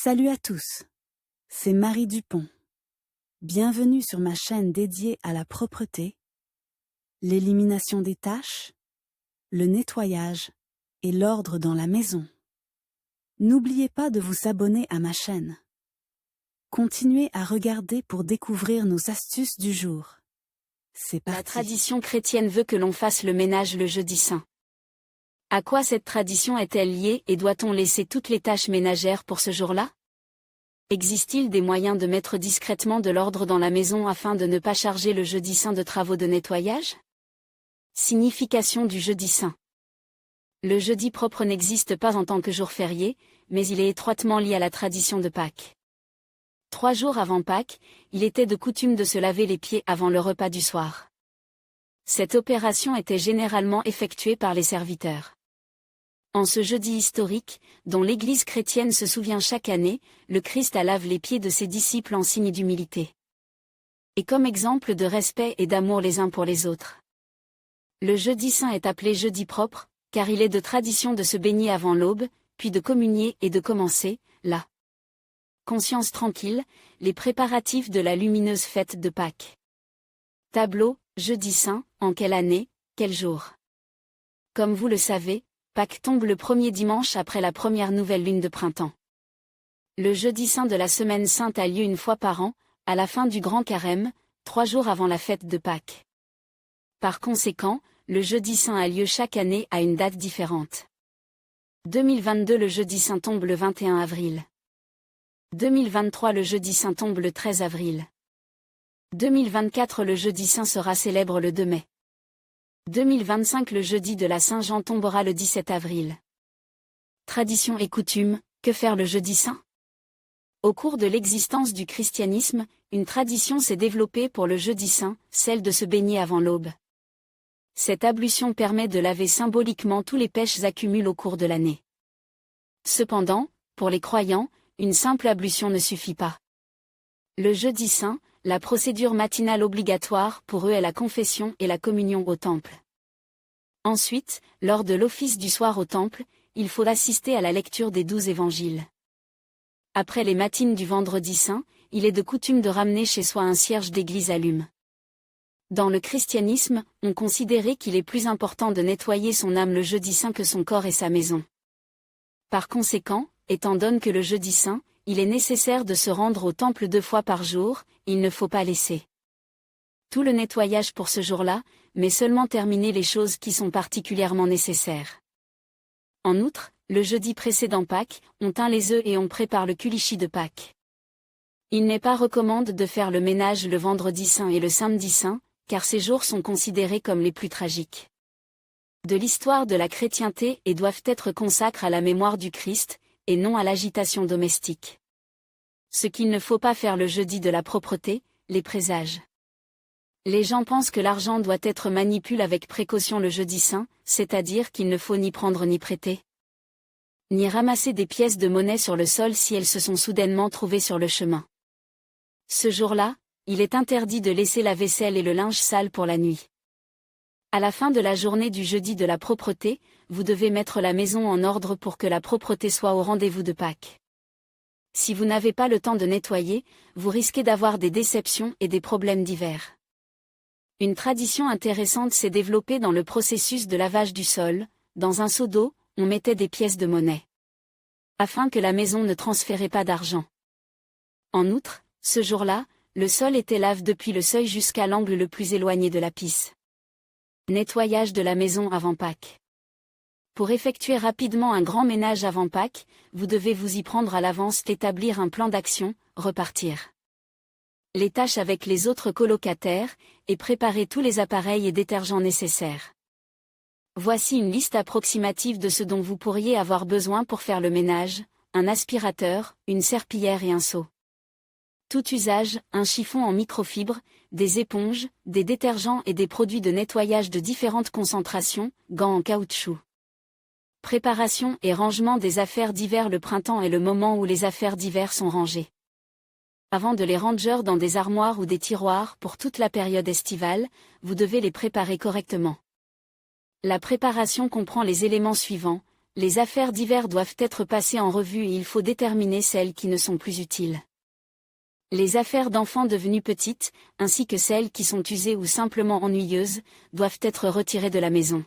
Salut à tous, c'est Marie Dupont. Bienvenue sur ma chaîne dédiée à la propreté, l'élimination des taches, le nettoyage et l'ordre dans la maison. N'oubliez pas de vous abonner à ma chaîne. Continuez à regarder pour découvrir nos astuces du jour. C'est parti. La tradition chrétienne veut que l'on fasse le ménage le jeudi saint. À quoi cette tradition est-elle liée et doit-on laisser toutes les tâches ménagères pour ce jour-là? Existe-t-il des moyens de mettre discrètement de l'ordre dans la maison afin de ne pas charger le jeudi saint de travaux de nettoyage? Signification du jeudi saint. Le jeudi propre n'existe pas en tant que jour férié, mais il est étroitement lié à la tradition de Pâques. 3 jours avant Pâques, il était de coutume de se laver les pieds avant le repas du soir. Cette opération était généralement effectuée par les serviteurs. En ce jeudi historique, dont l'Église chrétienne se souvient chaque année, le Christ lave les pieds de ses disciples en signe d'humilité. Et comme exemple de respect et d'amour les uns pour les autres. Le jeudi saint est appelé jeudi propre, car il est de tradition de se baigner avant l'aube, puis de communier et de commencer, là. Conscience tranquille, les préparatifs de la lumineuse fête de Pâques. Tableau, jeudi saint, en quelle année, quel jour? Comme vous le savez, Pâques tombe le premier dimanche après la première nouvelle lune de printemps. Le jeudi saint de la semaine sainte a lieu une fois par an, à la fin du grand carême, 3 jours avant la fête de Pâques. Par conséquent, le jeudi saint a lieu chaque année à une date différente. 2022 le jeudi saint tombe le 21 avril. 2023 le jeudi saint tombe le 13 avril. 2024 le jeudi saint sera célèbre le 2 mai. 2025 le jeudi de la Saint-Jean tombera le 17 avril. Tradition et coutume, que faire le jeudi saint? Au cours de l'existence du christianisme, une tradition s'est développée pour le jeudi saint, celle de se baigner avant l'aube. Cette ablution permet de laver symboliquement tous les péchés accumulés au cours de l'année. Cependant, pour les croyants, une simple ablution ne suffit pas. Le jeudi saint, la procédure matinale obligatoire pour eux est la confession et la communion au temple. Ensuite, lors de l'office du soir au temple, il faut assister à la lecture des 12 évangiles. Après les matines du vendredi saint, il est de coutume de ramener chez soi un cierge d'église allume. Dans le christianisme, on considérait qu'il est plus important de nettoyer son âme le jeudi saint que son corps et sa maison. Par conséquent, étant donné que le jeudi saint, il est nécessaire de se rendre au temple 2 fois par jour, il ne faut pas laisser tout le nettoyage pour ce jour-là, mais seulement terminer les choses qui sont particulièrement nécessaires. En outre, le jeudi précédent Pâques, on teint les œufs et on prépare le culichi de Pâques. Il n'est pas recommandé de faire le ménage le vendredi saint et le samedi saint, car ces jours sont considérés comme les plus tragiques de l'histoire de la chrétienté et doivent être consacrés à la mémoire du Christ, et non à l'agitation domestique. Ce qu'il ne faut pas faire le jeudi de la propreté, les présages. Les gens pensent que l'argent doit être manipulé avec précaution le jeudi saint, c'est-à-dire qu'il ne faut ni prendre ni prêter, ni ramasser des pièces de monnaie sur le sol si elles se sont soudainement trouvées sur le chemin. Ce jour-là, il est interdit de laisser la vaisselle et le linge sale pour la nuit. À la fin de la journée du jeudi de la propreté, vous devez mettre la maison en ordre pour que la propreté soit au rendez-vous de Pâques. Si vous n'avez pas le temps de nettoyer, vous risquez d'avoir des déceptions et des problèmes divers. Une tradition intéressante s'est développée dans le processus de lavage du sol. Dans un seau d'eau, on mettait des pièces de monnaie, afin que la maison ne transférait pas d'argent. En outre, ce jour-là, le sol était lave depuis le seuil jusqu'à l'angle le plus éloigné de la pisse. Nettoyage de la maison avant Pâques. Pour effectuer rapidement un grand ménage avant Pâques, vous devez vous y prendre à l'avance, établir un plan d'action, repartir les tâches avec les autres colocataires, et préparer tous les appareils et détergents nécessaires. Voici une liste approximative de ce dont vous pourriez avoir besoin pour faire le ménage: un aspirateur, une serpillière et un seau. Tout usage, un chiffon en microfibre, des éponges, des détergents et des produits de nettoyage de différentes concentrations, gants en caoutchouc. Préparation et rangement des affaires d'hiver. Le printemps est le moment où les affaires d'hiver sont rangées. Avant de les ranger dans des armoires ou des tiroirs pour toute la période estivale, vous devez les préparer correctement. La préparation comprend les éléments suivants: Les affaires d'hiver doivent être passées en revue et il faut déterminer celles qui ne sont plus utiles. Les affaires d'enfants devenus petites, ainsi que celles qui sont usées ou simplement ennuyeuses, doivent être retirées de la maison.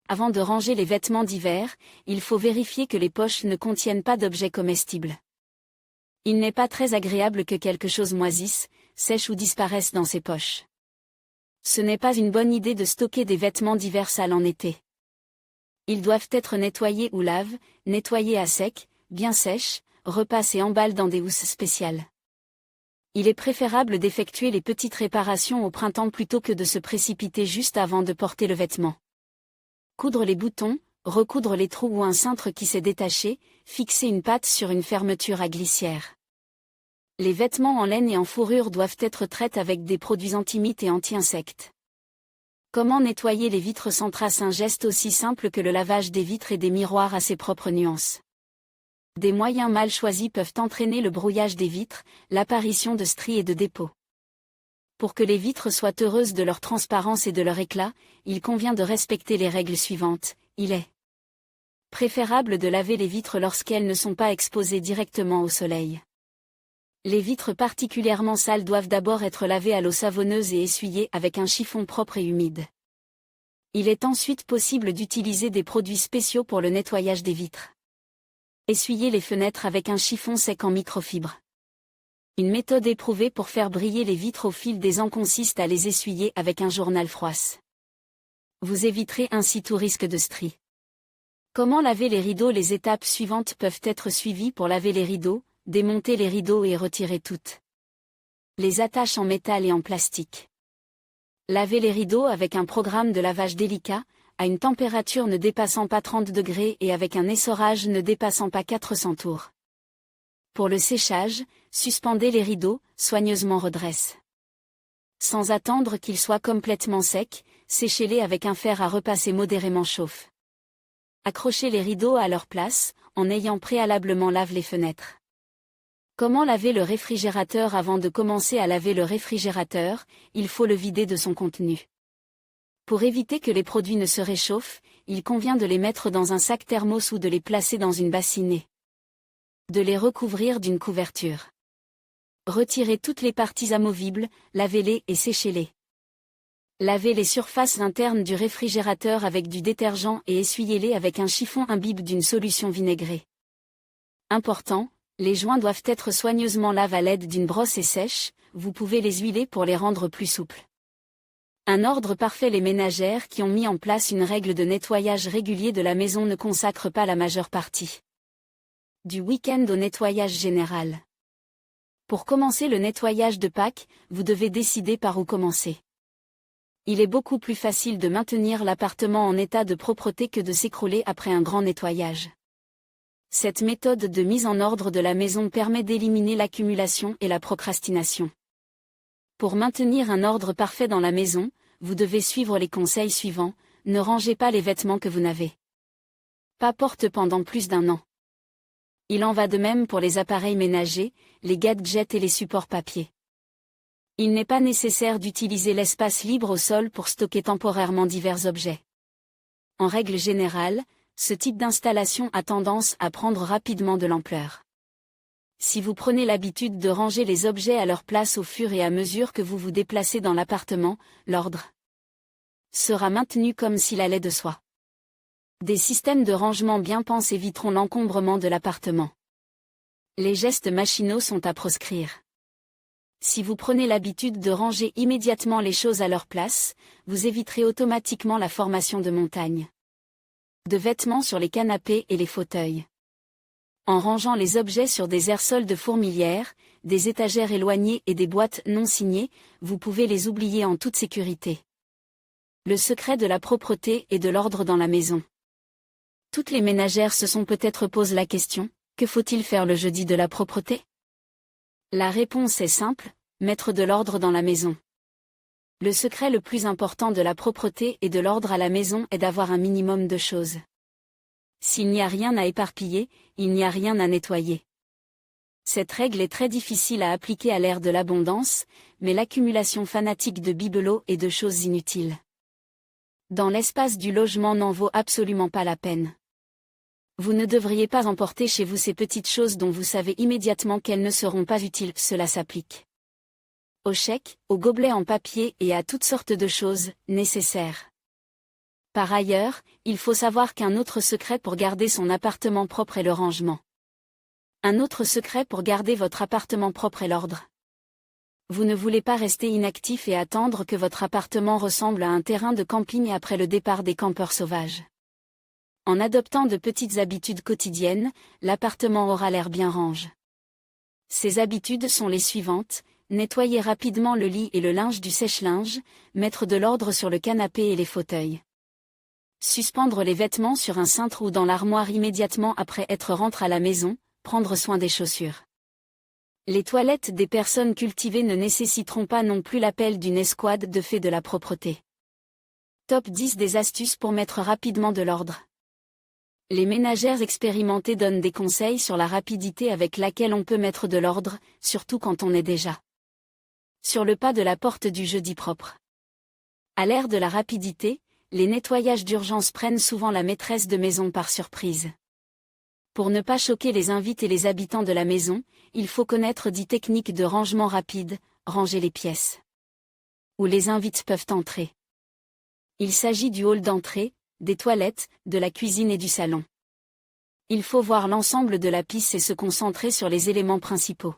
Avant de ranger les vêtements d'hiver, il faut vérifier que les poches ne contiennent pas d'objets comestibles. Il n'est pas très agréable que quelque chose moisisse, sèche ou disparaisse dans ces poches. Ce n'est pas une bonne idée de stocker des vêtements d'hiver sales en été. Ils doivent être nettoyés ou nettoyés à sec, bien sèches, repassés et emballés dans des housses spéciales. Il est préférable d'effectuer les petites réparations au printemps plutôt que de se précipiter juste avant de porter le vêtement. Coudre les boutons, recoudre les trous ou un cintre qui s'est détaché, fixer une patte sur une fermeture à glissière. Les vêtements en laine et en fourrure doivent être traités avec des produits anti-mites et anti-insectes. Comment nettoyer les vitres sans trace? Un geste aussi simple que le lavage des vitres et des miroirs à ses propres nuances. Des moyens mal choisis peuvent entraîner le brouillage des vitres, l'apparition de stries et de dépôts. Pour que les vitres soient heureuses de leur transparence et de leur éclat, il convient de respecter les règles suivantes. Il est préférable de laver les vitres lorsqu'elles ne sont pas exposées directement au soleil. Les vitres particulièrement sales doivent d'abord être lavées à l'eau savonneuse et essuyées avec un chiffon propre et humide. Il est ensuite possible d'utiliser des produits spéciaux pour le nettoyage des vitres. Essuyez les fenêtres avec un chiffon sec en microfibre. Une méthode éprouvée pour faire briller les vitres au fil des ans consiste à les essuyer avec un journal froisse. Vous éviterez ainsi tout risque de stries. Comment laver les rideaux? Les étapes suivantes peuvent être suivies pour laver les rideaux, démonter les rideaux et retirer toutes les attaches en métal et en plastique. Lavez les rideaux avec un programme de lavage délicat, à une température ne dépassant pas 30 degrés et avec un essorage ne dépassant pas 400 tours. Pour le séchage, suspendez les rideaux, soigneusement redresse. Sans attendre qu'ils soient complètement secs, séchez-les avec un fer à repasser modérément chauffe. Accrochez les rideaux à leur place, en ayant préalablement lavé les fenêtres. Comment laver le réfrigérateur? Avant de commencer à laver le réfrigérateur, il faut le vider de son contenu. Pour éviter que les produits ne se réchauffent, il convient de les mettre dans un sac thermos ou de les placer dans une bassinée. De les recouvrir d'une couverture. Retirez toutes les parties amovibles, lavez-les et séchez-les. Lavez les surfaces internes du réfrigérateur avec du détergent et essuyez-les avec un chiffon imbibe d'une solution vinaigrée. Important, les joints doivent être soigneusement lavés à l'aide d'une brosse et sèche, vous pouvez les huiler pour les rendre plus souples. Un ordre parfait. Les ménagères qui ont mis en place une règle de nettoyage régulier de la maison ne consacrent pas la majeure partie du week-end au nettoyage général. Pour commencer le nettoyage de Pâques, vous devez décider par où commencer. Il est beaucoup plus facile de maintenir l'appartement en état de propreté que de s'écrouler après un grand nettoyage. Cette méthode de mise en ordre de la maison permet d'éliminer l'accumulation et la procrastination. Pour maintenir un ordre parfait dans la maison, vous devez suivre les conseils suivants. Ne rangez pas les vêtements que vous n'avez pas portés pendant plus d'un an. Il en va de même pour les appareils ménagers, les gadgets et les supports papier. Il n'est pas nécessaire d'utiliser l'espace libre au sol pour stocker temporairement divers objets. En règle générale, ce type d'installation a tendance à prendre rapidement de l'ampleur. Si vous prenez l'habitude de ranger les objets à leur place au fur et à mesure que vous vous déplacez dans l'appartement, l'ordre sera maintenu comme s'il allait de soi. Des systèmes de rangement bien pensés éviteront l'encombrement de l'appartement. Les gestes machinaux sont à proscrire. Si vous prenez l'habitude de ranger immédiatement les choses à leur place, vous éviterez automatiquement la formation de montagnes de vêtements sur les canapés et les fauteuils. En rangeant les objets sur des airsols de fourmilière, des étagères éloignées et des boîtes non signées, vous pouvez les oublier en toute sécurité. Le secret de la propreté et de l'ordre dans la maison. Toutes les ménagères se sont peut-être posé la question, que faut-il faire le jeudi de la propreté? La réponse est simple, mettre de l'ordre dans la maison. Le secret le plus important de la propreté et de l'ordre à la maison est d'avoir un minimum de choses. S'il n'y a rien à éparpiller, il n'y a rien à nettoyer. Cette règle est très difficile à appliquer à l'ère de l'abondance, mais l'accumulation fanatique de bibelots et de choses inutiles dans l'espace du logement n'en vaut absolument pas la peine. Vous ne devriez pas emporter chez vous ces petites choses dont vous savez immédiatement qu'elles ne seront pas utiles, cela s'applique aux chèques, aux gobelets en papier et à toutes sortes de choses nécessaires. Par ailleurs, il faut savoir qu'un autre secret pour garder son appartement propre est le rangement. Un autre secret pour garder votre appartement propre est l'ordre. Vous ne voulez pas rester inactif et attendre que votre appartement ressemble à un terrain de camping après le départ des campeurs sauvages. En adoptant de petites habitudes quotidiennes, l'appartement aura l'air bien range. Ces habitudes sont les suivantes: nettoyer rapidement le lit et le linge du sèche-linge, mettre de l'ordre sur le canapé et les fauteuils. Suspendre les vêtements sur un cintre ou dans l'armoire immédiatement après être rentré à la maison, prendre soin des chaussures. Les toilettes des personnes cultivées ne nécessiteront pas non plus l'appel d'une escouade de fées de la propreté. Top 10 des astuces pour mettre rapidement de l'ordre. Les ménagères expérimentées donnent des conseils sur la rapidité avec laquelle on peut mettre de l'ordre, surtout quand on est déjà sur le pas de la porte du jeudi propre. À l'ère de la rapidité, les nettoyages d'urgence prennent souvent la maîtresse de maison par surprise. Pour ne pas choquer les invités et les habitants de la maison, il faut connaître 10 techniques de rangement rapide, ranger les pièces où les invités peuvent entrer. Il s'agit du hall d'entrée, des toilettes, de la cuisine et du salon. Il faut voir l'ensemble de la pièce et se concentrer sur les éléments principaux.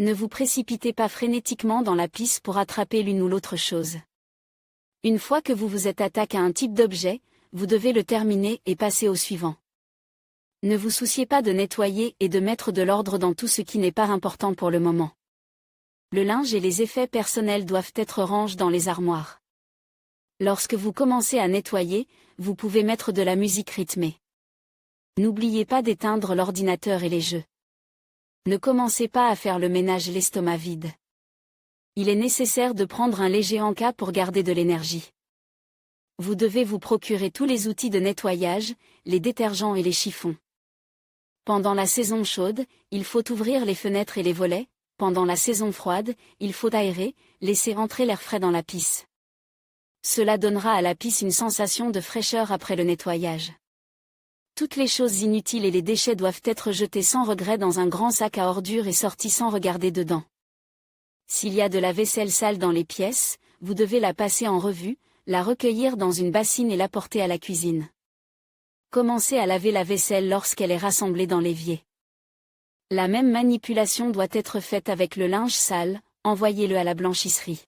Ne vous précipitez pas frénétiquement dans la pièce pour attraper l'une ou l'autre chose. Une fois que vous vous êtes attaqué à un type d'objet, vous devez le terminer et passer au suivant. Ne vous souciez pas de nettoyer et de mettre de l'ordre dans tout ce qui n'est pas important pour le moment. Le linge et les effets personnels doivent être rangés dans les armoires. Lorsque vous commencez à nettoyer, vous pouvez mettre de la musique rythmée. N'oubliez pas d'éteindre l'ordinateur et les jeux. Ne commencez pas à faire le ménage l'estomac vide. Il est nécessaire de prendre un léger encas pour garder de l'énergie. Vous devez vous procurer tous les outils de nettoyage, les détergents et les chiffons. Pendant la saison chaude, il faut ouvrir les fenêtres et les volets. Pendant la saison froide, il faut aérer, laisser entrer l'air frais dans la pièce. Cela donnera à la pièce une sensation de fraîcheur après le nettoyage. Toutes les choses inutiles et les déchets doivent être jetés sans regret dans un grand sac à ordures et sortis sans regarder dedans. S'il y a de la vaisselle sale dans les pièces, vous devez la passer en revue, la recueillir dans une bassine et l'apporter à la cuisine. Commencez à laver la vaisselle lorsqu'elle est rassemblée dans l'évier. La même manipulation doit être faite avec le linge sale, envoyez-le à la blanchisserie.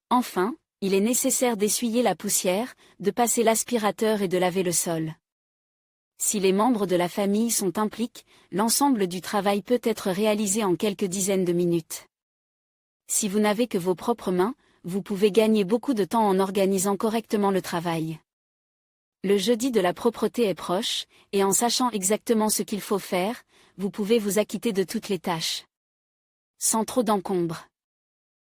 Enfin, il est nécessaire d'essuyer la poussière, de passer l'aspirateur et de laver le sol. Si les membres de la famille sont impliqués, l'ensemble du travail peut être réalisé en quelques dizaines de minutes. Si vous n'avez que vos propres mains, vous pouvez gagner beaucoup de temps en organisant correctement le travail. Le jeudi de la propreté est proche, et en sachant exactement ce qu'il faut faire, vous pouvez vous acquitter de toutes les tâches sans trop d'encombre.